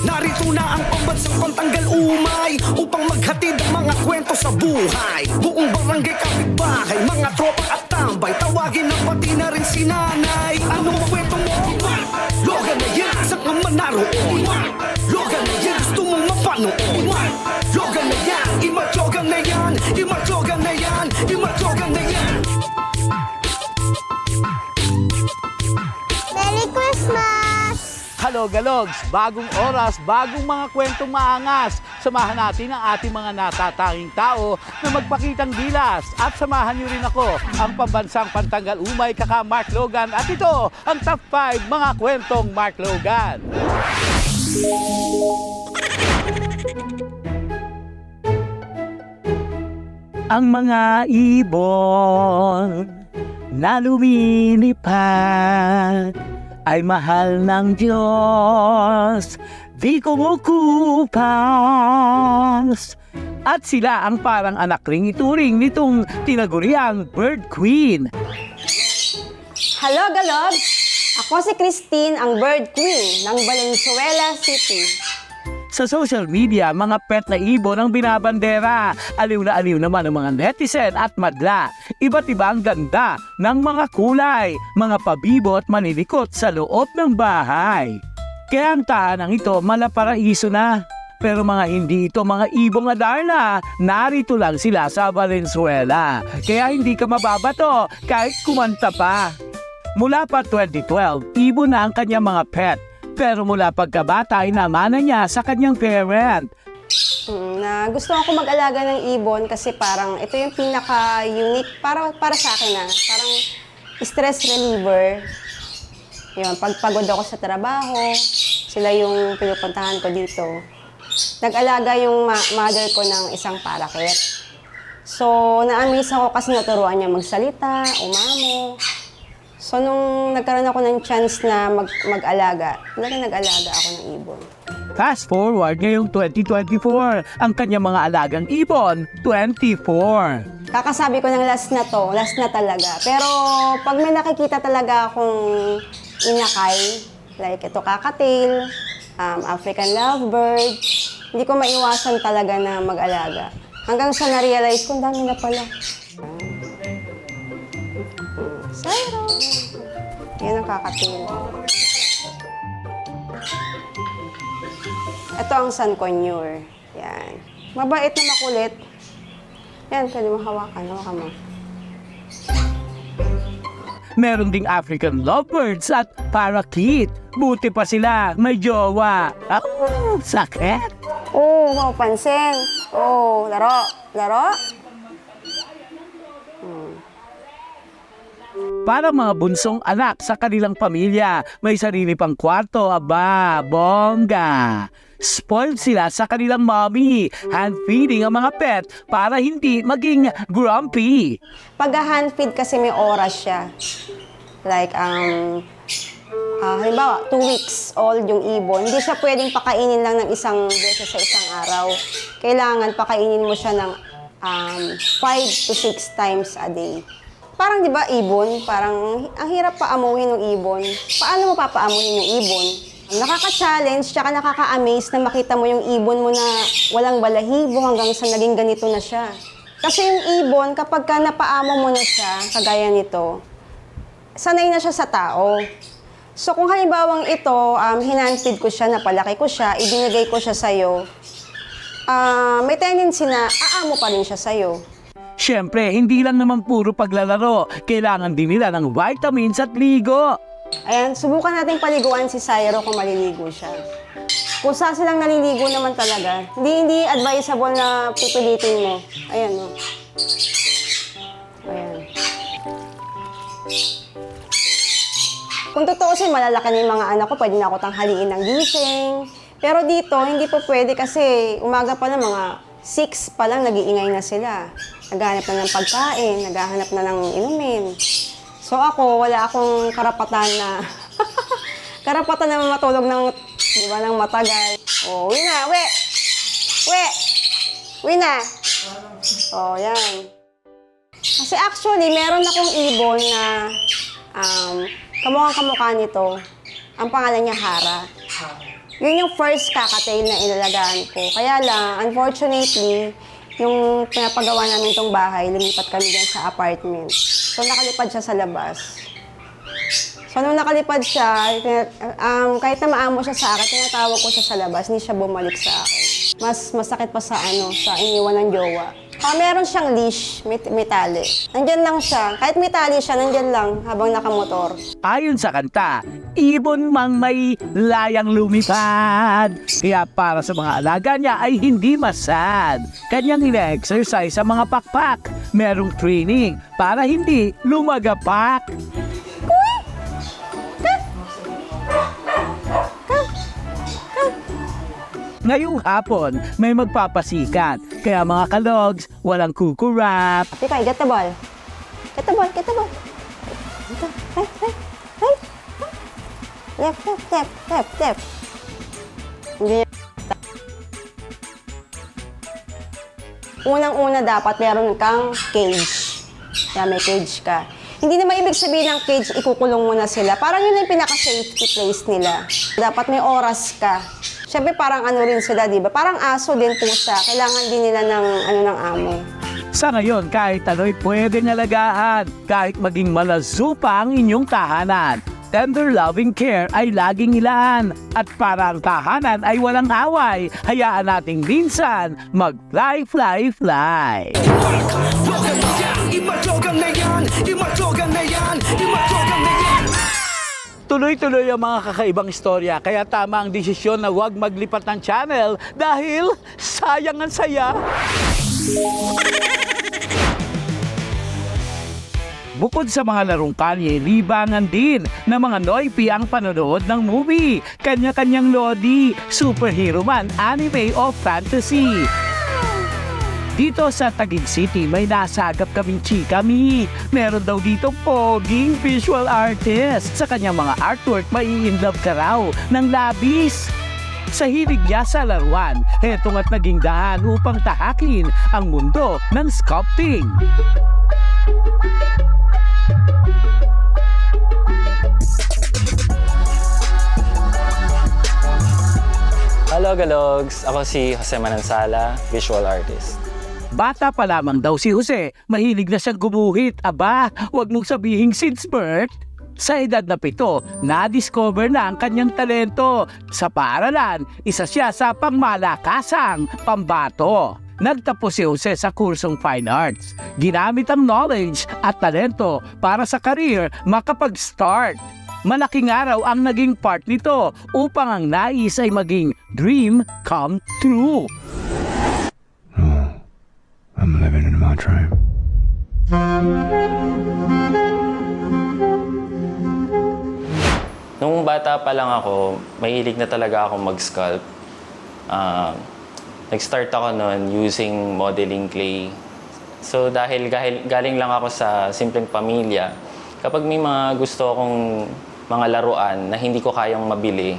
Narito na ang pambansang pantanggal umay upang maghatid ang mga kwento sa buhay. Buong barangay kapitbahay, mga tropa at tambay, tawagin na pati na rin si nanay. Anong kwento mo? Logan na yan, saan ka man naroon? Logan na yan, gusto mong mapanood? Logan na yan, imatyogan na yan, imatyogan na yan, imatyogan na yan. Merry Christmas! Hello, Galogs! Bagong oras, bagong mga kwentong maangas. Samahan natin ang ating mga natatanging tao na magpakitang gilas. At samahan niyo rin ako, ang pambansang pantanggal umay kaka Mark Logan. At ito, ang top 5 mga kwentong Mark Logan. Ang mga ibon na lumilipad ay mahal ng Diyos, di kumukupas. At sila ang parang anak ring ituring nitong tinaguriang Bird Queen. Hello, Galog! Ako si Christine, ang Bird Queen ng Valenzuela City. Sa social media, mga pet na ibon ang binabandera. Aliw na aliw naman ang mga netizen at madla. Iba't iba ang ganda ng mga kulay, mga pabibo at manilikot sa loob ng bahay. Kaya ang tahanang ito malaparaiso na. Pero mga hindi ito mga ibong adarna, narito lang sila sa Valenzuela. Kaya hindi ka mababato kahit kumanta pa. Mula pa 2012, ibon na ang kanyang mga pet. Pero mula pagkabata ay namana niya sa kanyang parent. Na gusto ako mag-alaga ng ibon kasi parang ito yung pinaka-unique para sa akin parang stress reliever. Yun, pag pagod ako sa trabaho, sila yung pinupuntahan ko dito. Nag-alaga yung mother ko ng isang parakeet. So, na-amaze ako kasi naturuan niya magsalita, umamo. So, nung nagkaroon ako ng chance na mag-alaga, nag-alaga ako ng ibon. Fast forward ngayong 2024, ang kanyang mga alagang ibon, 24. Kakasabi ko ng last na talaga. Pero pag may nakikita talaga akong inakay, like ito kakatil, African lovebird, hindi ko maiwasan talaga na mag-alaga. Hanggang sa na-realize ko, dami na pala. Sayro! Yan ang kakatil. Ito ang San Conure. Yan. Mabait na makulit. Yan, pwede mo hawakan. Hawakan mo. Meron ding African lovebirds at parakeet. Buti pa sila, may jowa. Sakit! Oh, mapapansin. Oh, laro. Laro? Para mga bunsong anak sa kanilang pamilya, may sarili pang kwarto, aba, bongga. Spoiled sila sa kanilang mommy, hand-feeding ang mga pet para hindi maging grumpy. Pag-handfeed kasi may oras siya. Like, halimbawa, 2 weeks old yung ibon. Hindi siya pwedeng pakainin lang ng isang beses sa isang araw. Kailangan pakainin mo siya ng 5 to 6 times a day. Parang di ba ibon, parang ang hirap paamuhin ng ibon. Paano mo papaamuhin yung ibon? Nakaka-challenge, tsaka nakaka-amaze na makita mo yung ibon mo na walang balahibo hanggang sa naging ganito na siya. Kasi yung ibon, kapag ka napaamo mo na siya, kagaya nito, sanay na siya sa tao. So kung halimbawang ito, hinanfeed ko siya, napalaki ko siya, ibinigay ko siya sa'yo, may tendency na aamo pa rin siya sa'yo. Siyempre, hindi lang naman puro paglalaro. Kailangan din nila ng vitamins at ligo. Ayan, subukan natin paliguan si Sayro kung maliligo siya. Kung saan silang naliligo naman talaga, hindi advisable na pipilitin mo. Ayan, no. Ayan. Kung tutuusin, malalaki na yung mga anak ko, pwede na ako tanghaliin ng gising. Pero dito, hindi po pwede kasi umaga pa lang mga 6 pa lang nag-iingay na sila. Naghahanap na ng pagkain, naghahanap na ng inumin. So ako, wala akong karapatan na matulog ng, di ba, ng matagal. Oh, uwi na, uwi! Uwi na! Oh, yan. Kasi actually, meron akong ibon na kamukhang kamukha nito. Ang pangalan niya Hara. Yun yung first kakatail na inalagaan ko. Kaya lang, unfortunately, yung pinapagawa namin tong bahay, lumipat kami dyan sa apartment. So, nakalipad siya sa labas. So, nung nakalipad siya, kahit na maamo siya sa akin, tinatawag ko siya sa labas, hindi siya bumalik sa akin. Mas masakit pa sa sa iniwan ng jowa. Meron siyang leash, may tali. Nandyan lang siya. Kahit may tali siya, nandyan lang habang nakamotor. Ayon sa kanta, ibon mang may layang lumipad. Kaya para sa mga alaga niya ay hindi masad. Kanyang ina-exercise sa mga pakpak. Merong training para hindi lumagapak. Ngayong hapon, may magpapasikat. Kaya mga kalogs, walang kukurap. Tikay, get the ball. Get the ball, get the ball. Dito, right, right, right. Left, left, left, left, left. Hindi. Unang-una dapat meron kang cage. Kaya may cage ka. Hindi naman ibig sabihin ng cage, ikukulong mo na sila. Parang yun yung pinaka-safety place nila. Dapat may oras ka. Siyempre parang rin sila, di ba? Parang aso din pusa. Kailangan din nila ng amo. Sa ngayon, kahit ano'y pwedeng alagaan, kahit maging malazupa ang inyong tahanan. Tender loving care ay laging ilaan. At para ang tahanan ay walang away, hayaan nating minsan mag-fly, fly, fly. Imadyogan na yan, imadyogan na yan, imadyogan na yan. Tuloy-tuloy ang mga kakaibang istorya, kaya tama ang desisyon na huwag maglipat ng channel dahil sayang ang saya. Bukod sa mga larong kalye, libangan din ng mga Noipi ang panonood ng movie. Kanya-kanyang lodi, superhero man, anime o fantasy. Dito sa Taguig City, may nasagap kaming chikami. Meron daw dito poging visual artist. Sa kanyang mga artwork, mai-inlove ka raw ng labis. Sa hilig niya sa laruan, hetong at naging daan upang tahakin ang mundo ng sculpting. Hello, Galogs! Ako si Jose Manansala, visual artist. Bata pa lamang daw si Jose, mahilig na siyang gumuhit. Aba, wag mong sabihing since birth. Sa edad na 7, na-discover na ang kanyang talento. Sa paaralan, isa siya sa pangmalakasang pambato. Nagtapos si Jose sa kursong Fine Arts. Ginamit ang knowledge at talento para sa career makapag-start. Malaking araw ang naging part nito upang ang nais ay maging dream come true. I'm living in my dream. Nung bata pa lang ako, mahilig na talaga ako mag-sculpt. Nag-start ako noon using modeling clay. So dahil galing lang ako sa simpleng pamilya, kapag may mga gusto akong mga laruan na hindi ko kayang mabili,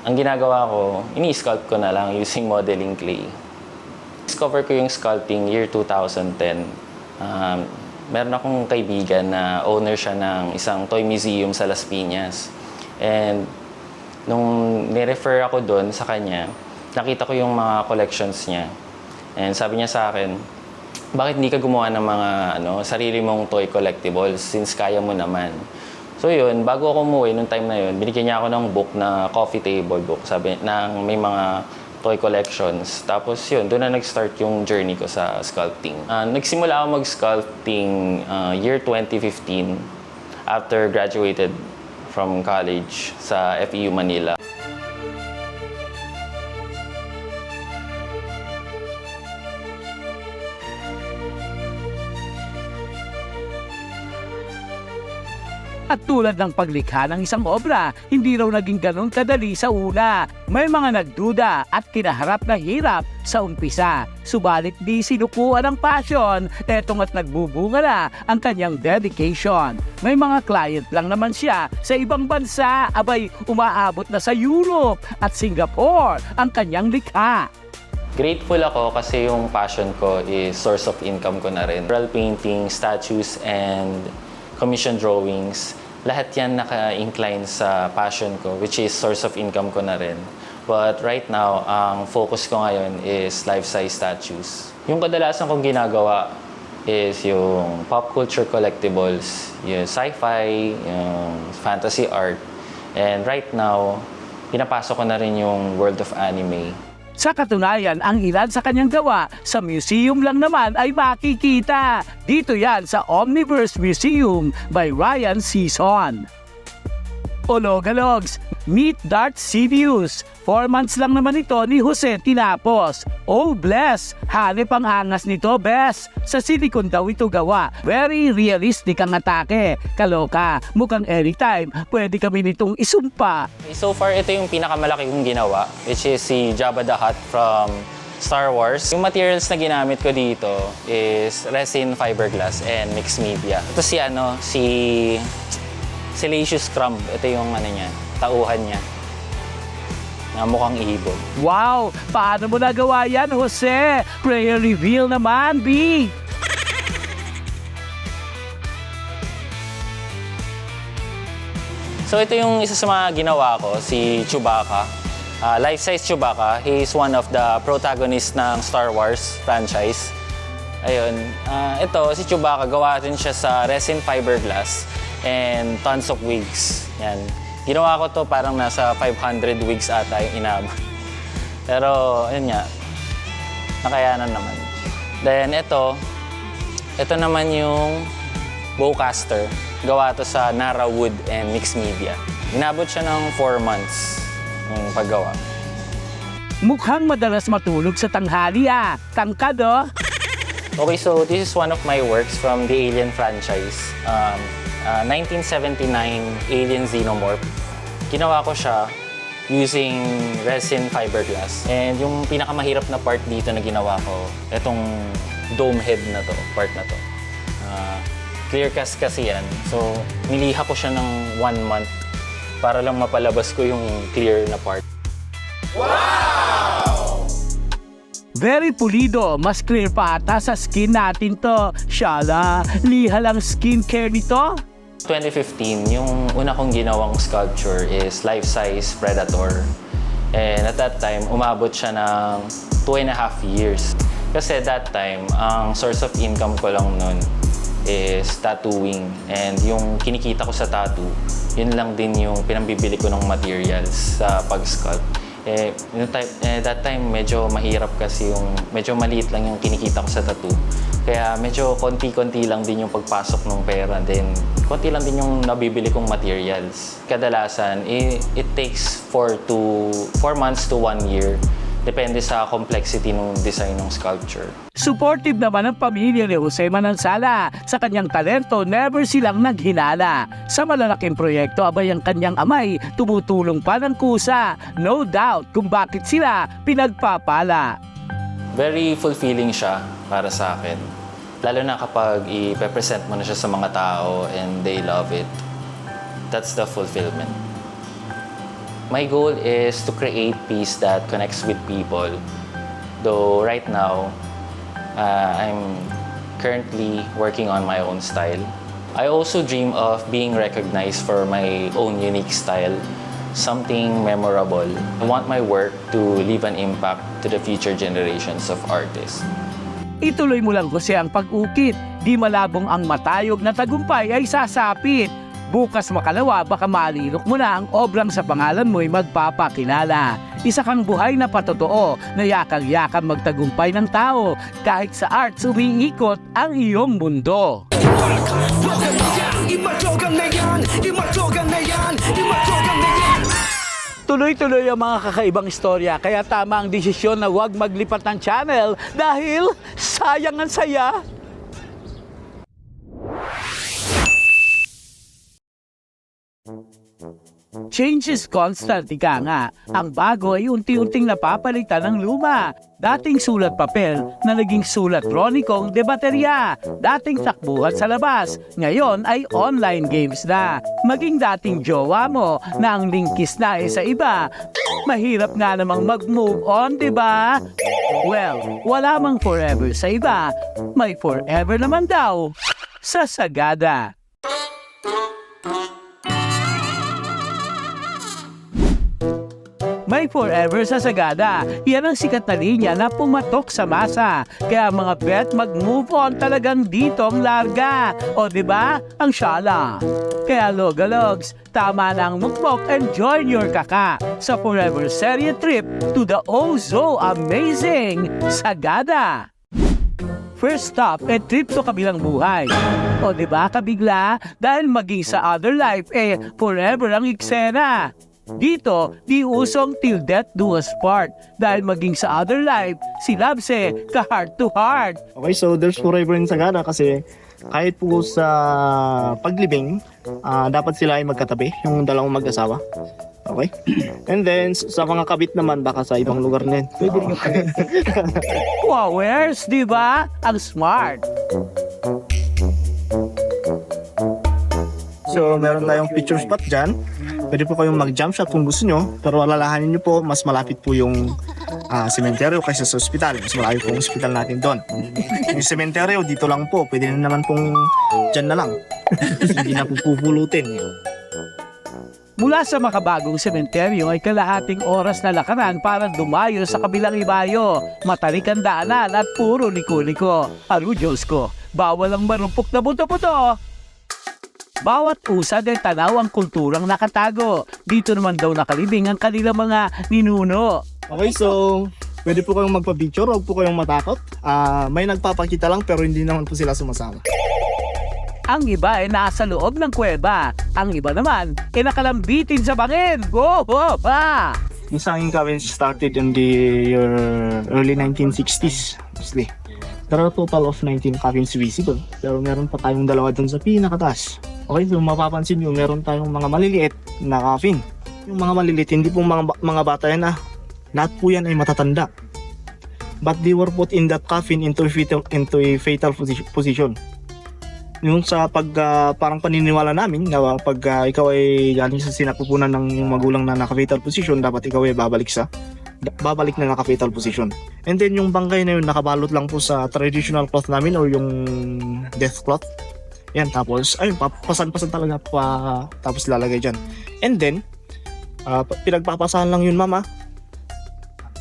ang ginagawa ko, ini-sculpt ko na lang using modeling clay. Discover ko yung sculpting year 2010. Meron akong kaibigan na owner siya ng isang toy museum sa Las Piñas. And nung nirefer ako doon sa kanya, nakita ko yung mga collections niya. And sabi niya sa akin, bakit hindi ka gumawa ng mga sarili mong toy collectibles since kaya mo naman? So yun, bago ako umuwi nung time na yun, binigyan niya ako ng book na coffee table book, sabi, na may mga toy collections. Tapos yun, doon na nag-start yung journey ko sa sculpting. Nagsimula ako mag-sculpting year 2015 after graduated from college sa FEU Manila. At tulad ng paglikha ng isang obra, hindi raw naging ganun kadali sa una. May mga nagduda at kinaharap na hirap sa umpisa. Subalit di sinukuan ang passion, etong at nagbubunga na ang kanyang dedication. May mga client lang naman siya sa ibang bansa, abay umaabot na sa Europe at Singapore ang kanyang likha. Grateful ako kasi yung passion ko is source of income ko na rin. Mural painting, statues, and commission drawings, lahat yan naka-incline sa passion ko, which is source of income ko na rin. But right now, ang focus ko ngayon is life-size statues. Yung kadalasan kong ginagawa is yung pop culture collectibles, yung sci-fi, yung fantasy art. And right now, pinapasok ko na rin yung world of anime. Sa katunayan, ang ilan sa kanyang gawa sa museum lang naman ay makikita. Dito yan sa Omniverse Museum by Ryan Season. Ologalogs, meet Darth Sidious. 4 months lang naman ito ni Jose tinapos. Oh bless! Hanip ang angas nito, bes! Sa silicone daw ito gawa. Very realistic ang atake. Kaloka, mukhang anytime pwede kami nitong isumpa. So far, ito yung pinakamalaki kong ginawa, which is si Jabba the Hutt from Star Wars. Yung materials na ginamit ko dito is resin, fiberglass, and mixed media. Ito si Salacious Crumb. Ito yung niya, tauhan niya. Na mukhang ibon. Wow! Paano mo nagawa yan, Jose? Prayer reveal naman, B! So ito yung isa sa mga ginawa ko, si Chewbacca. Life-size Chewbacca. He is one of the protagonists ng Star Wars franchise. Ayun. Ito, si Chewbacca, gawa din siya sa resin fiberglass and tons of wigs. Yan. Ginawa ko to parang nasa 500 wigs ata yung inabot. Pero, yun nga, nakayanan naman. Then, ito naman yung bowcaster. Gawa to sa Nara wood and mixed media. Inabot siya ng 4 months yung paggawa. Mukhang madalas matulog sa tanghali Tangkad Okay, so this is one of my works from the Alien franchise. 1979 Alien Xenomorph. Ginawa ko siya using resin fiberglass. And yung pinakamahirap na part dito na ginawa ko, itong dome head na to, part na to. Clear cast kasi yan. So, niliha ko siya ng 1 month para lang mapalabas ko yung clear na part. Very pulido, mas clear pa ata sa skin natin to. Shala, liha lang skincare nito. 2015, yung una kong ginawang sculpture is life-size Predator. And at that time, umabot siya ng 2.5 years. Kasi that time, ang source of income ko lang nun is tattooing. And yung kinikita ko sa tattoo, yun lang din yung pinambibili ko ng materials sa pag-sculpt. That time, medyo mahirap kasi medyo maliit lang yung kinikita ko sa tattoo. Kaya medyo konti-konti lang din yung pagpasok ng pera. Then, konti lang din yung nabibili kong materials. Kadalasan, it takes 4 months to 1 year. Depende sa complexity ng design ng sculpture. Supportive naman ang pamilya ni Jose Manansala. Sa kanyang talento, never silang naghinala. Sa malalaking proyekto, abay ang kanyang amay, tumutulong pa ng kusa. No doubt kung bakit sila pinagpapala. Very fulfilling siya para sa akin. Lalo na kapag i-present mo na siya sa mga tao and they love it. That's the fulfillment. My goal is to create peace that connects with people. Though right now, I'm currently working on my own style. I also dream of being recognized for my own unique style, something memorable. I want my work to leave an impact to the future generations of artists. Ituloy mo lang kasi ang pag-ukit. Di malabong ang matayog na tagumpay ay sasapit. Bukas makalawa, baka malilok mo na ang obrang sa pangalan mo'y magpapakilala. Isa kang buhay na patotoo na yakang-yakang magtagumpay ng tao kahit sa arts umiikot ang iyong mundo. Tuloy-tuloy ang mga kakaibang istorya kaya tama ang desisyon na huwag maglipat ng channel dahil sayang ang saya. Change is constant, ika nga. Ang bago ay unti-unting napapalitan ng luma. Dating sulat papel na naging sulat kronikong de baterya. Dating takbuhan sa labas, ngayon ay online games na. Maging dating jowa mo na ang linkis na ay sa iba. Mahirap nga namang mag-move on, diba? Well, wala mang forever sa iba. May forever naman daw sa Sagada. May forever sa Sagada. Yan ang sikat na linya na pumatok sa masa. Kaya mga bet, mag-move on talagang dito ang larga. O diba? Ang syala. Kaya Logalogs, tama na ang mukmok and join your kaka sa forever serye trip to the oh-so amazing Sagada. First stop, trip to kabilang buhay. O diba kabigla? Dahil maging sa other life, forever ang eksena. Dito, di usong till death do us part. Dahil maging sa other life, si Labse ka heart to heart. Okay, so there's forever in Sagada kasi kahit po sa paglibing, dapat sila ay magkatabi, yung dalawang mag-asawa. Okay? And then, sa mga kabit naman, baka sa ibang lugar na yun. Pwede rin yung kabit. Wow, where's, di ba? Ang smart. So, meron tayong picture spot dyan. Pwede po kayong mag-jump shot kung gusto nyo. Pero alalahanin nyo po, mas malapit po yung sementeryo kaysa sa ospital. Mas malayo po yung ospital natin doon. Yung sementeryo, dito lang po. Pwede na naman pong dyan na lang. Hindi na po pupulutin. Mula sa makabagong sementeryo ay kalahating oras na lakaran para dumayo sa kabilang ibayo. Matarik ang daanan at puro liko-liko. Aro Diyos ko, bawal ang marumpok na buto-buto. Bawat usad ay tanaw ang kulturang nakatago. Dito naman daw nakalibing ang kanilang mga ninuno. Okay, so pwede po kayong magpa-picture, huwag po kayong matakot. May nagpapakita lang pero hindi naman po sila sumasama. Ang iba ay nasa loob ng kuweba. Ang iba naman ay nakalambitin sa bangin. Go, go, pa! Yung sanging cabins started in the early 1960s mostly. There are a total of 19 cabins visible. Pero meron pa tayong dalawa dun sa pinakataas. Okay, so mapapansin nyo, meron tayong mga maliliit na cabin. Yung mga maliliit, hindi po mga bata yan Lahat po yan ay matatanda. But they were put in that cabin into a fatal position. Yung sa parang paniniwala namin na pag ikaw ay galing sa sinapupunan ng yung magulang na naka-fatal position, dapat ikaw ay babalik na naka-fatal position. And then yung bangkay na yun nakabalot lang po sa traditional cloth namin or yung death cloth. Yan, tapos ayun, pasan-pasan talaga tapos lalagay dyan. And then pinagpapasahan lang yun mama.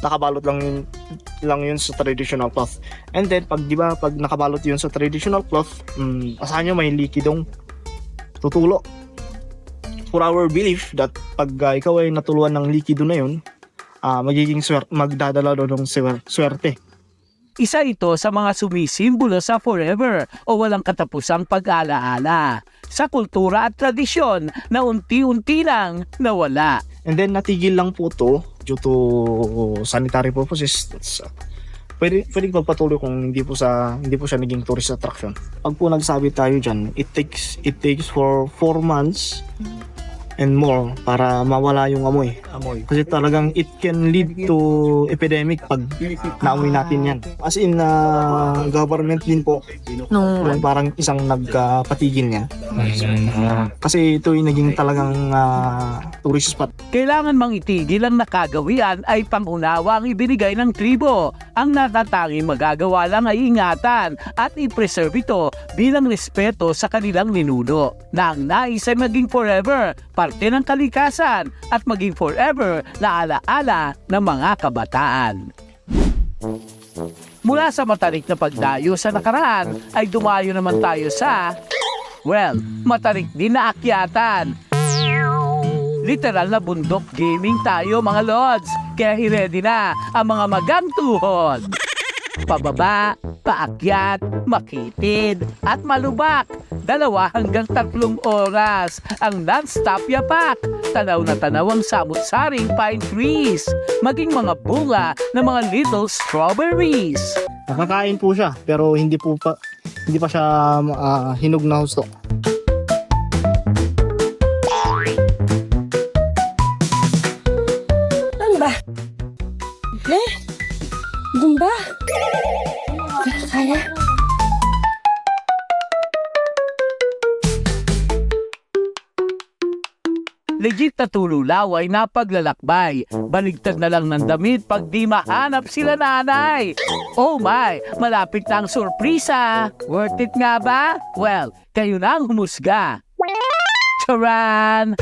Nakabalot lang yun sa traditional cloth. And then pag nakabalot yun sa traditional cloth, asahan nyo may likidong tutulo. For our belief that pag ikaw ay natuluan ng likido na yun, magdadala doon ng swerte. Isa ito sa mga sumisimbolo sa forever o walang katapusang pag-alaala sa kultura at tradisyon na unti-unti lang nawala. And then natigil lang po to due to sanitary purposes. Pwede magpatuloy kung hindi po siya naging tourist attraction. Pag po nagsabi tayo dyan, it takes for 4 months and more para mawala yung amoy. Kasi talagang it can lead to epidemic pag naamoy natin yan. As in, government din po nung parang isang nagpatigil niya. Kasi ito yung naging talagang tourist spot. Kailangan mang itigil ang nakagawian ay pangunawa ang ibinigay ng tribo. Ang natatanging magagawa lang ay ingatan at i-preserve ito bilang respeto sa kanilang ninuno na ang nais ay maging forever, parte ng kalikasan at maging forever na alaala ng mga kabataan. Mula sa matarik na pagdayo sa nakaraan ay dumayo naman tayo sa, matarik din na akyatan. Literal na bundok gaming tayo mga lods, kaya i-ready na ang mga magang tuhod. Pababa, paakyat, makitid, at malubak. 2 hanggang 3 oras ang non-stop yapak. Tanaw na tanaw ang samut-saring pine trees, maging mga bunga ng mga little strawberries. Nakakain po siya pero hindi pa siya hinog na husto. Gumba? Kaya? Legit na tululaw ay napaglalakbay. Baligtad na lang ng damit pag di mahanap sila nanay. Oh my, malapit na ang sorpresa. Worth it nga ba? Well, kayo na ang humusga. Charan!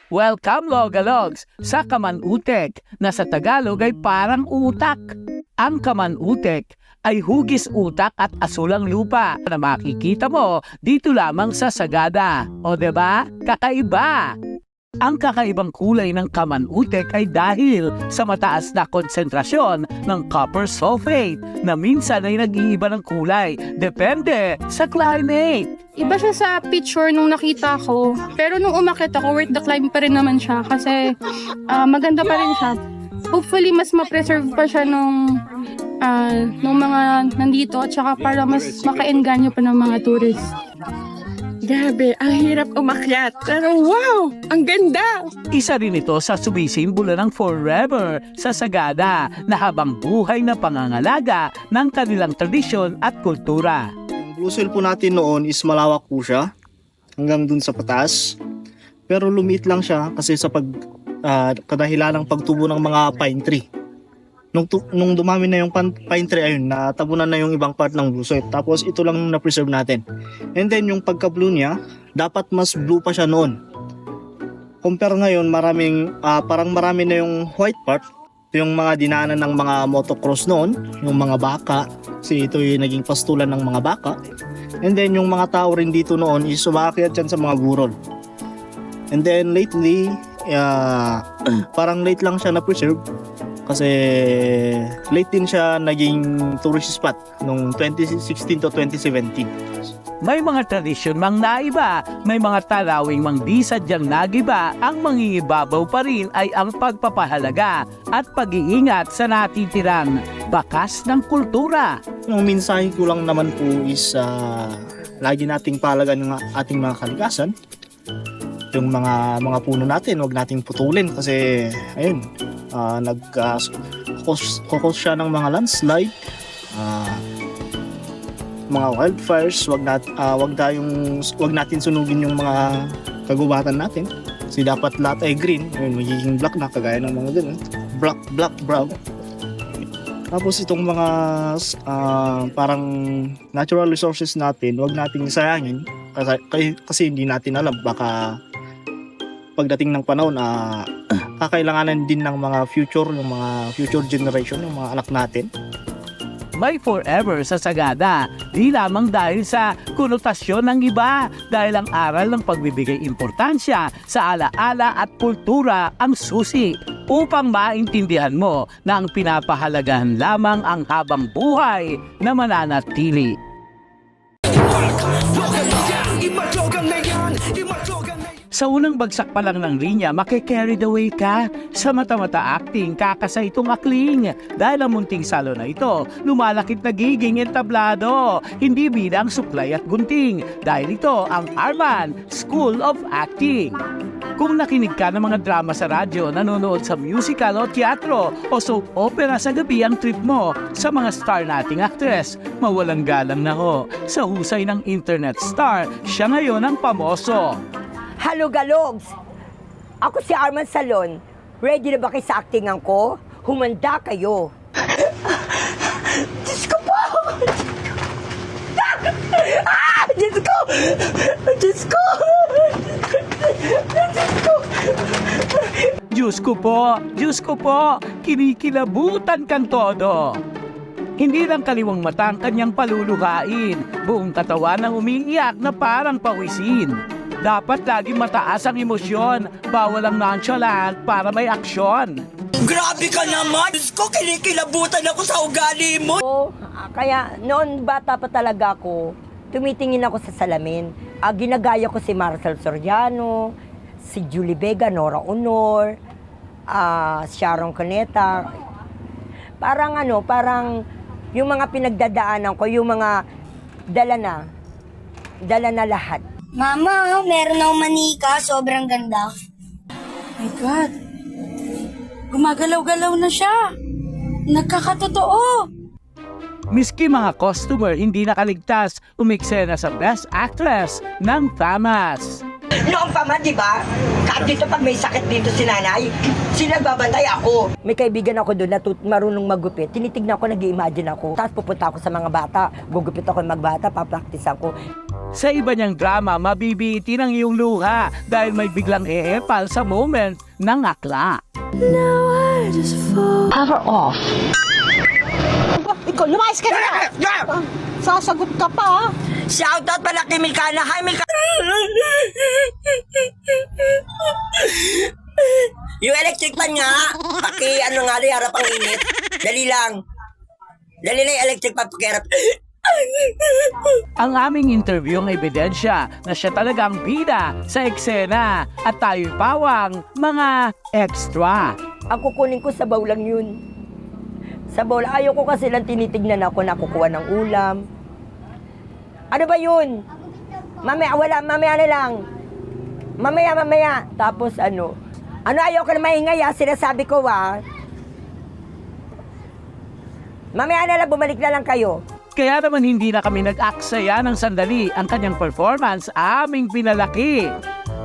Welcome Logalogs sa Kamanutek na sa Tagalog ay parang utak. Ang Kamanutek ay hugis utak at asulang lupa na makikita mo dito lamang sa Sagada. O diba? Kakaiba! Ang kakaibang kulay ng Kamanutek ay dahil sa mataas na konsentrasyon ng copper sulfate na minsan ay nag-iiba ng kulay depende sa climate. Iba siya sa picture nung nakita ko. Pero nung umakit ako, worth the climb pa rin naman siya. Kasi maganda pa rin siya. Hopefully, mas ma-preserve pa siya nung mga nandito. At saka para mas maka-engganyo pa ng mga tourist. Grabe, ang hirap umakyat. Pero wow, ang ganda! Isa rin ito sa sumisimbolo ng forever sa Sagada na habang buhay na pangangalaga ng kanilang tradisyon at kultura. Yung Blue Soil po natin noon is malawak po siya hanggang dun sa pataas. Pero lumiit lang siya kasi sa kadahilan ng pagtubo ng mga pine tree. Nung dumami na yung pine tree, ayun, natabunan na yung ibang part ng blue soil. Tapos ito lang yung na-preserve natin. And then yung pagka-blue niya, dapat mas blue pa siya noon. Compare ngayon, parang marami na yung white part. Ito yung mga dinaanan ng mga motocross noon, yung mga baka. Kasi ito yung naging pastulan ng mga baka. And then yung mga tao rin dito noon is sumakyat dyan sa mga burol. And then lately, parang late lang siya na-preserve. Kasi late din siya naging tourist spot noong 2016 to 2017. May mga tradisyon mang naiba, may mga talawing mang di sadyang nagiba, ang mangingibabaw pa rin ay ang pagpapahalaga at pag-iingat sa natitirang bakas ng kultura. Yung mensahe ko lang naman po is lagi nating pahalagan ng ating mga kalikasan. Yung mga puno natin, huwag nating putulin kasi ayun, nag-cause siya ng mga landslide, mga wildfires. Wag natin sunugin yung mga kagubatan natin kasi dapat lahat ay green. Ayun, magiging black na kagaya ng mga ganun, black, brown. Tapos itong mga parang natural resources natin, wag nating sayangin kasi hindi natin alam, baka pagdating ng panahon kakailanganan din ng mga future generation, yung mga anak natin. May forever sa Sagada, di lamang dahil sa konotasyon ng iba, dahil ang aral ng pagbibigay importansya sa alaala at kultura ang susi upang maintindihan mo na ang pinapahalagahan lamang ang habang buhay na mananatili. Imadyogan na yan, imadyogan na yan. Sa unang bagsak pa lang ng linya, maki-carried away ka. Sa mata-mata acting, kakasa itong akling. Dahil ang munting salo na ito, lumalakit nagiging entablado. Hindi bilang suklay at gunting. Dahil ito ang Arman School of Acting. Kung nakinig ka ng mga drama sa radyo, nanonood sa musical o teatro o soap opera sa gabi ang trip mo sa mga star nating actress, mawalang galang na ho. Sa husay ng internet star, siya ngayon ang pamoso. Hello, Galogs! Ako si Arman Salon. Ready na ba kayo sa actingan ko? Humanda kayo. Diyos ko po! Diyos ko! Diyos ko! Diyos ko! Diyos ko po! Diyos ko po! Kinikilabutan kang todo! Hindi lang kaliwang mata ang kanyang paluluhain. Buong katawan ang umiiyak na parang pawisin. Dapat laging mataas ang emosyon. Bawal ang nonchalant para may aksyon. Grabe ka naman! Diyos ko, kinikilabutan ako sa ugali mo! Kaya noon bata pa talaga ako, tumitingin ako sa salamin. Ginagaya ko si Marcel Soriano, si Julie Vega, Nora Honor, Sharon Cuneta. Parang yung mga pinagdadaanan ko, yung mga dala na lahat. Mama, meron akong manika. Sobrang ganda. My God. Gumagalaw-galaw na siya. Nagkakatotoo. Miski mga customer hindi nakaligtas, umiksena sa Best Actress ng FAMAS. Noong pa man, di ba? Kahit dito pag may sakit dito si nanay, sinagbabantay ako. May kaibigan ako doon na marunong maggupit. Tinitignan ko, nag-i-imagine ako. Tapos pupunta ako sa mga bata. Gugupit ako ng magbata, papractice ako. Sa iba niyang drama, mabibitin ang iyong luha dahil may biglang eepal sa moment ng akla. Ikaw, lumayas ka na! Sasagot ka pa, ha? Shoutout pala kay Milkana. Hi, Milkana! Yung electric fan nga, ano nga rin, harap ang init. Dali lang yung electric fan pakiharap. Ang aming interview ang ebidensya na siya talagang bida sa eksena at tayo'y pawang mga extra. Ang kukunin ko sa lang yun. Sa bowl, ayaw ko kasi lang tinitignan ako na kukuha ng ulam. Ano ba yun? Mamaya na lang. Mamaya. Tapos ano ayaw ko na maingay, sinasabi ko, Mamaya na lang, bumalik na lang kayo. Kaya naman hindi na kami nag-aksaya ng sandali ang kanyang performance aming pinalaki.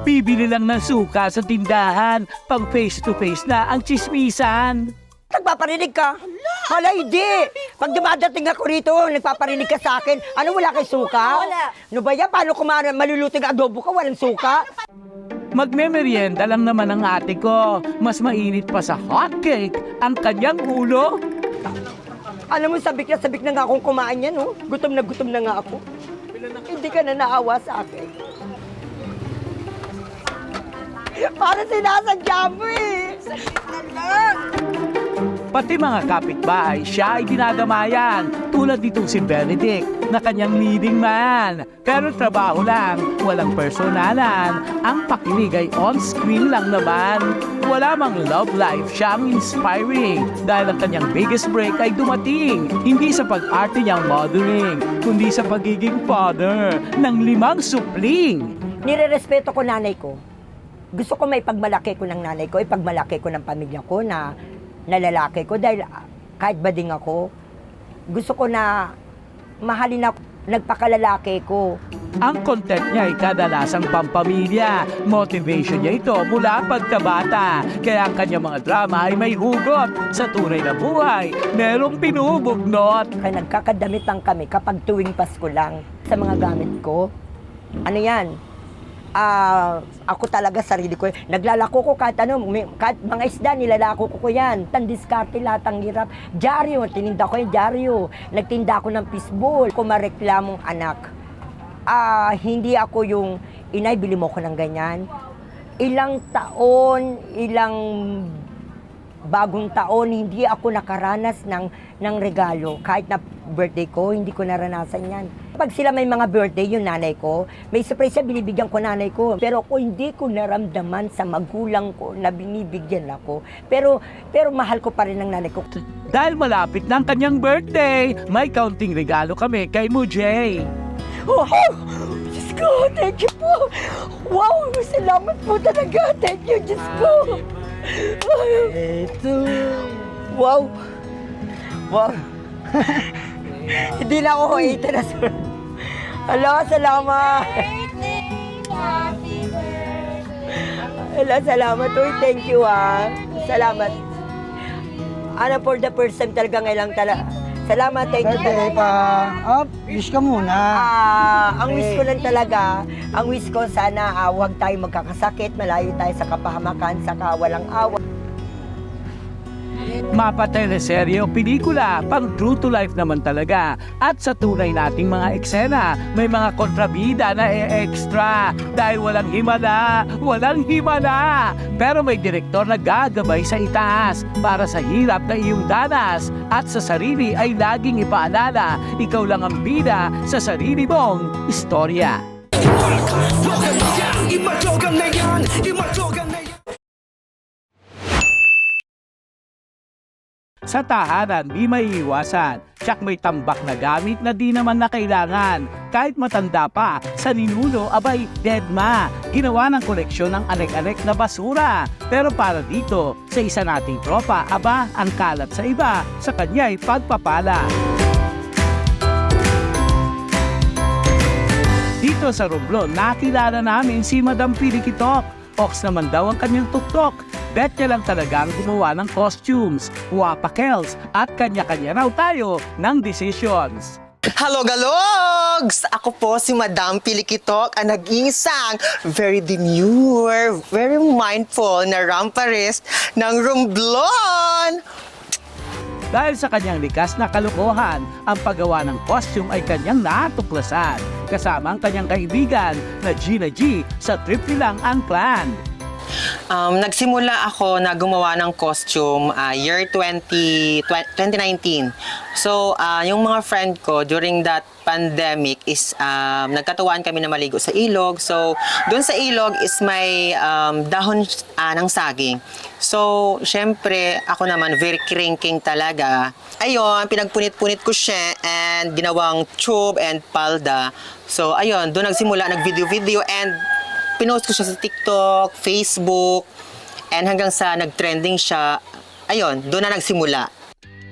Bibili lang ng suka sa tindahan, pang face-to-face na ang chismisan. Nagpaparinig ka? Hala, hindi. Pag dumadating ako rito, nagpaparinig ka sa akin. Ano, wala kay suka? Wala. Ano ba yan? Paano kung maluluto ng adobo ka, walang suka? Magme-merienda lang naman ang ate ko. Mas mainit pa sa hotcake ang kanyang ulo. Alam mo, sabik na nga akong kumain yan, no? Gutom na nga ako. Hindi ka na naawa sa akin. Para sinasadya mo, eh. Pati mga kapitbahay, siya ay dinadamayan. Tulad nitong si Benedict na kanyang leading man. Pero trabaho lang, walang personalan. Ang pakinig ay on-screen lang naman. Wala mang love life, siya ang inspiring. Dahil ang kanyang biggest break ay dumating. Hindi sa pag-arte niyang modeling, kundi sa pagiging father ng 5 supling. Nire-respeto ko nanay ko. Gusto ko may pagmalaki ko ng nanay ko, ipagmalaki ko ng pamilya ko na lalaki ko. Dahil kahit bading ako, gusto ko na mahalin ako, nagpakalalaki ko. Ang content niya ay kadalasang pampamilya. Motivation niya ito mula pagkabata. Kaya ang kanyang mga drama ay may hugot. Sa tunay na buhay, merong pinubugnot. Kaya nagkakadamit lang kami kapag tuwing Pasko lang sa mga gamit ko. Ano yan? Ako talaga sarili ko. Naglalako ko kahit kahit mga isda, nilalako ko yan. Tandiskarte lahat ang hirap. Dyaryo, tininda ko yung dyaryo. Nagtinda ako ng fishball. Kung mareklamong anak, hindi ako yung, inay, bili mo ko ng ganyan. Ilang bagong taon, hindi ako nakaranas ng regalo. Kahit na birthday ko, hindi ko naranasan yan. Pag sila may mga birthday, yung nanay ko, may surprise siya, binibigyan ko nanay ko. Pero ako hindi ko naramdaman sa magulang ko na binibigyan ako. Pero mahal ko pa rin ang nanay ko. Dahil malapit na ang kanyang birthday, may kaunting regalo kami kay Mujay. Oh, Diyos ko, thank you po. Wow, salamat po talaga. Thank you, Diyos ko. Ito. Wow. Hindi na ako ito na, sir. Hala, salamat. Hala, salamat. Uy, thank you, Salamat. For the first time talaga ngayon talaga. Salamat, thank you. Wish ka muna. Ang wish ko lang talaga, ang wish ko sana huwag tayo magkakasakit, malayo tayo sa kapahamakan, saka walang awa. Mapa-teleserye o pelikula, pang true to life naman talaga. At sa tunay nating mga eksena, may mga kontrabida na extra dahil walang himala. Pero may direktor na gagabay sa itaas para sa hirap na iyong danas. At sa sarili ay laging ipaalala, ikaw lang ang bida sa sarili mong istorya. Imatyogan na yan. Sa tahanan, di may iwasan. Tsak may tambak na gamit na di naman na kailangan. Kahit matanda pa, sa ninuno, abay, deadma. Ginawa ng koleksyon ng anek-anek na basura. Pero para dito, sa isa nating tropa, aba, ang kalat sa iba, sa kanya'y pagpapala. Dito sa Romblon, nakilala namin si Madam Pilikitok. Ox naman daw ang kanyang tuktok. Bet niya lang talaga ang gumawa ng costumes, wapakels, at kanya-kanya raw tayo ng decisions. Hello, galogs! Ako po si Madam Pilikitok, ang nag-iisang very demure, very mindful na ramparist ng Romblon. Dahil sa kanyang likas na kalokohan, ang paggawa ng costume ay kanyang natuklasan. Kasama ang kanyang kaibigan na Gina G sa trip nilang Unplanned. Nagsimula ako na gumawa ng costume year 2019. So, yung mga friend ko during that pandemic is nagkatuwaan kami na maligo sa ilog. So, doon sa ilog is may dahon ng saging. So, syempre, ako naman very crinking talaga. Ayun, pinagpunit-punit ko siya and ginawang tube and palda. So, ayun, doon nagsimula, nag-video-video and pinost ko siya sa TikTok, Facebook, and hanggang sa nag-trending siya, ayun, doon na nagsimula.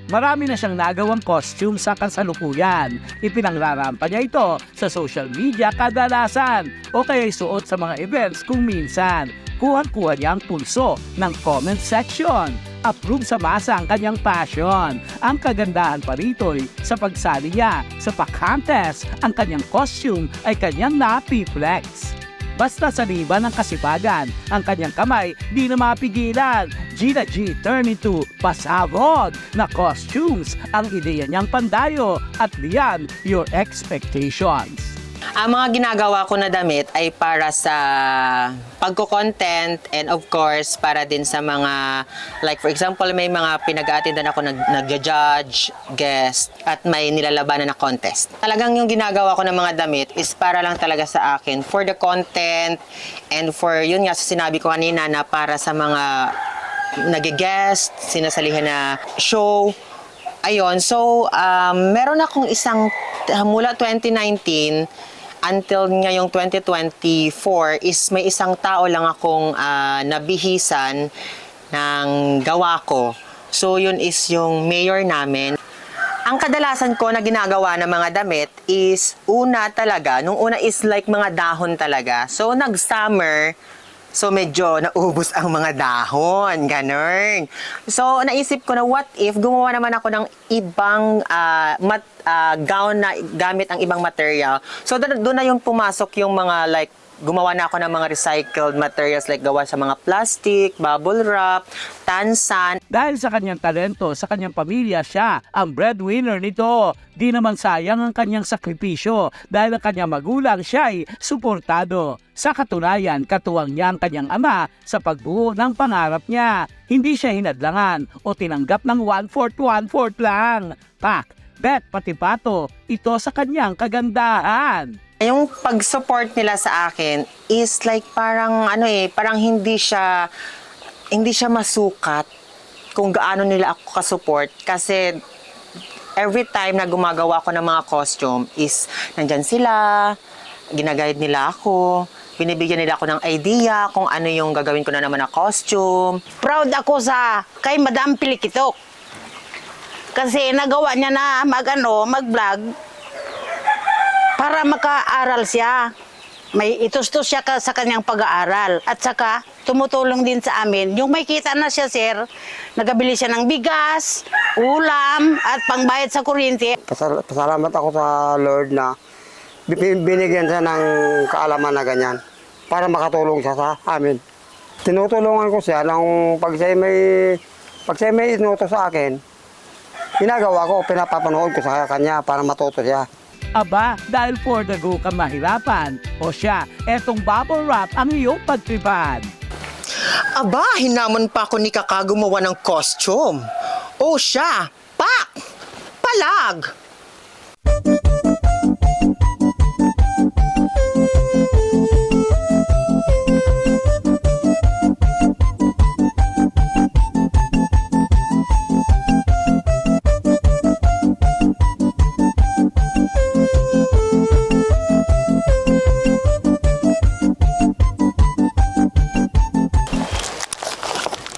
Marami na siyang nagawang costume sa kasalukuyan. Ipinangrarampa niya ito sa social media kadalasan o kaya isuot sa mga events kung minsan. Kuhan-kuha niya ang pulso ng comment section. Approve sa masa ang kanyang passion. Ang kagandahan pa rito'y sa pagsali niya sa pa-contest, ang kanyang costume ay kanyang napi-flex. Basta sa liba ng kasipagan, ang kanyang kamay di na mapigilan. Gina G turn into pasabog na costumes ang ideya niyang pandayo at beyond your expectations. Ang mga ginagawa ko na damit ay para sa pagko-content and of course para din sa mga, like for example, may mga pinag-aatindan ako nag-judge, guest, at may nilalabanan na contest. Talagang yung ginagawa ko ng mga damit is para lang talaga sa akin, for the content and for, yun nga, sinabi ko kanina na para sa mga nag-guest, sinasalihan na show. Ayun, so meron akong isang, mula 2019 until ngayong 2024 is may isang tao lang akong nabihisan ng gawa ko. So yun is yung mayor namin. Ang kadalasan ko na ginagawa ng mga damit is una talaga, nung una is like mga dahon talaga. So nag-summer, so medyo naubos ang mga dahon, ganun. So naisip ko na what if gumawa naman ako ng ibang gown na gamit ang ibang material. So doon na yung pumasok yung mga like gumawa na ako ng mga recycled materials like gawa sa mga plastic, bubble wrap, tansan. Dahil sa kanyang talento, sa kanyang pamilya, siya ang breadwinner nito. Di naman sayang ang kanyang sakripisyo dahil ang kanyang magulang siya ay suportado. Sa katunayan, katuwang niya ang kanyang ama sa pagbuo ng pangarap niya. Hindi siya hinadlangan o tinanggap ng 1/4 lang. Pak, bet, pati pato, ito sa kanyang kagandahan. Yung pag-support nila sa akin is like parang parang hindi siya masukat kung gaano nila ako ka-support kasi every time na gumagawa ko ng mga costume is nandyan sila, ginaguide nila ako, binibigyan nila ako ng idea kung ano yung gagawin ko na naman na costume. Proud ako kay Madam Pilikitok kasi nagawa niya na mag-vlog para maka-aral siya. May itustos siya sa kanyang pag-aaral. At saka, tumutulong din sa amin. Yung may kita na siya, sir, nagabili siya ng bigas, ulam, at pangbayad sa kuryente. Pasalamat ako sa Lord na binigyan siya ng kaalaman na ganyan para makatulong siya sa amin. Tinutulungan ko siya pag siya may inuto sa akin, ginagawa ko, pinapapanood ko sa kanya para matuto siya. Aba, dahil for the go ka mahirapan. O siya, etong bubble wrap ang iyong pagtripan. Aba, hinamon pa ako ni Kaka gumawa ng costume. O siya, pak! Palag!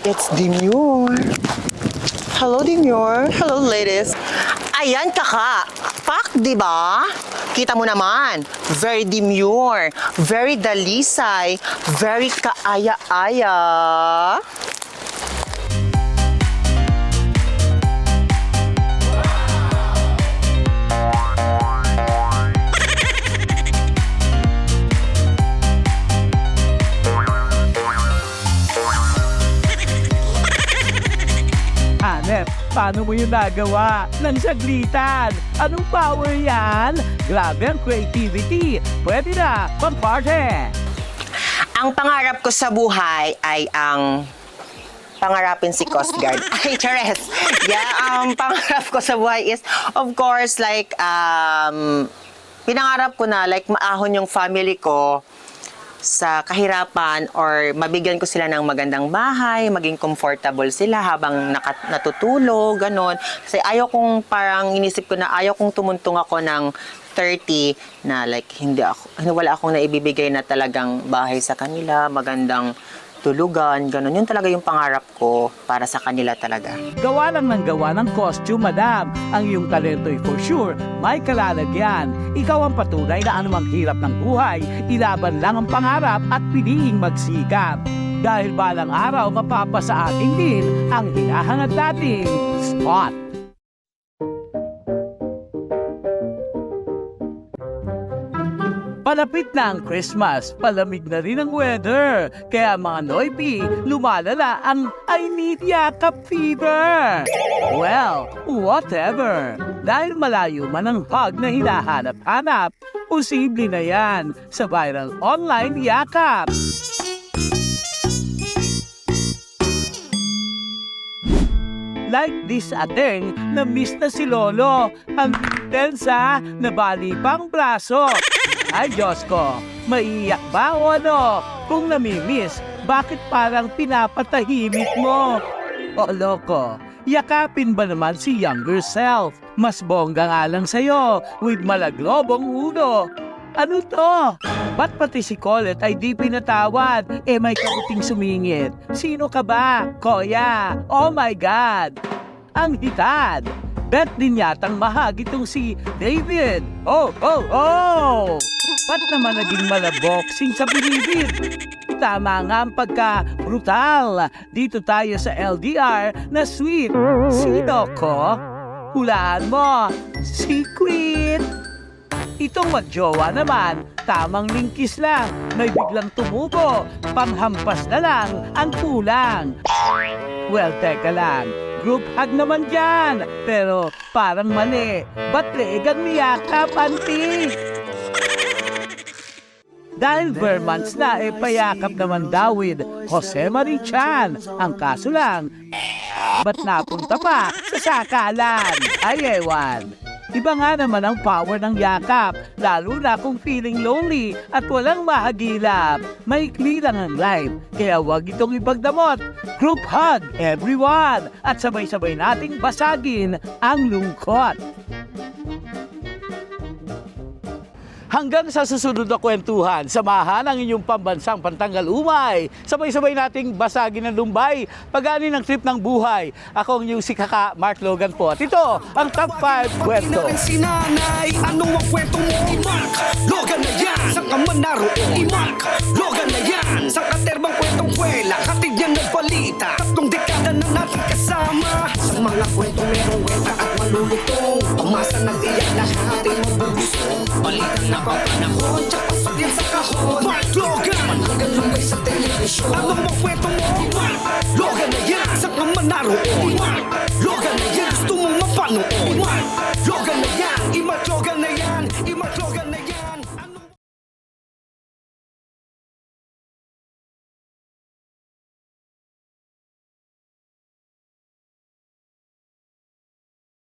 It's Demure. Hello, Demure. Hello, ladies. Ayan, Kaka. Pak, di ba? Kita mo naman. Very demure. Very dalisay. Very kaaya-aya. Janet, paano mo yun nagawa? Nang saglitan. Anong power yan? Grabe ang creativity. Pwede na, pang-party. Ang pangarap ko sa buhay ay ang pangarapin si Coast Guard. Ay, chares! Yeah, pangarap ko sa buhay is, of course, like, pinangarap ko na, like, maahon yung family ko sa kahirapan or mabigyan ko sila ng magandang bahay, maging comfortable sila habang natutulog, ganon. Kasi ayaw kong parang inisip ko na ayaw kong tumuntong ako ng 30 na like wala akong naibibigay na talagang bahay sa kanila, magandang tulugan, ganon. Yun talaga yung pangarap ko para sa kanila talaga. Gawa lang ng gawa ng costume, madam. Ang iyong talento'y for sure, may kalalagyan. Ikaw ang patunay na anumang hirap ng buhay, ilaban lang ang pangarap at piliing magsikap. Dahil balang araw, mapapasa atin din ang hinahangad nating spot. Palapit na ang Christmas, palamig na rin ang weather. Kaya mga Noipi, lumalala ang I need yakap fever. Well, whatever. Dahil malayo man ang hug na hinahanap-hanap, posible na yan sa viral online yakap. Like this ating na miss na si Lolo. Ang tensa, nabali pang braso. Ay Diyos ko, maiiyak ba o ano? Kung namimiss, bakit parang pinapatahimik mo? O loko, yakapin ba naman si younger self? Mas bongga nga lang sa'yo, with malaglobong ulo. Ano to? Ba't pati si Colette ay di pinatawad? Eh may kaputing sumingit. Sino ka ba? Koya! Oh my God! Ang hitad! Bet din yatang mahag itong si David. Oh! Ba't naman naging malaboxing sa bilibid? Tama nga ang pagka-brutal. Dito tayo sa LDR na sweet. Sino ko? Hulaan mo. Secret. Itong magjowa naman, tamang lingkis lang. May biglang tumubo. Panghampas na lang ang kulang. Well, teka lang. Group hug naman dyan. Pero parang mali. Ba't legang niyakap, auntie? Dahil Vermonts na, payakap naman daw with Jose Marie Chan. Ang kaso lang, ba't napunta pa sa sakalan? Ay, ewan. Iba nga naman ang power ng yakap, lalo na kung feeling lonely at walang mahagilap. Maikli lang ang life, kaya wag itong ipagdamot. Group hug, everyone! At sabay-sabay nating basagin ang lungkot. Hanggang sa susunod na kwentuhan, samahan ang inyong pambansang pantanggal umay. Sabay-sabay nating basagin ng lumbay, pag-ani ng trip ng buhay. Ako ang inyong si Kaka Mark Logan po. At ito, ang Top 5 Kwento. Pati na rin si nanay, ano ang kwento mo? I-Mark Logan na yan, saan ka man naroon? I-Mark Logan na yan, sa katerbang kwentong kwela, hatid yan ng balita. Tatlong dekada na natin kasama, sa mga kwentong merong weta at malulutong. Pamasa ng iyak na ating mabubusong, balita na papanahon, tsak pasok yan sa kahon. Mark Logan, mananggal lumbay sa telebisyon. Ano ang kwento mo? I-Mark Logan na yan, saan ka man naroon? I-Mark Logan na yan, gusto mong mapanood? I-Mark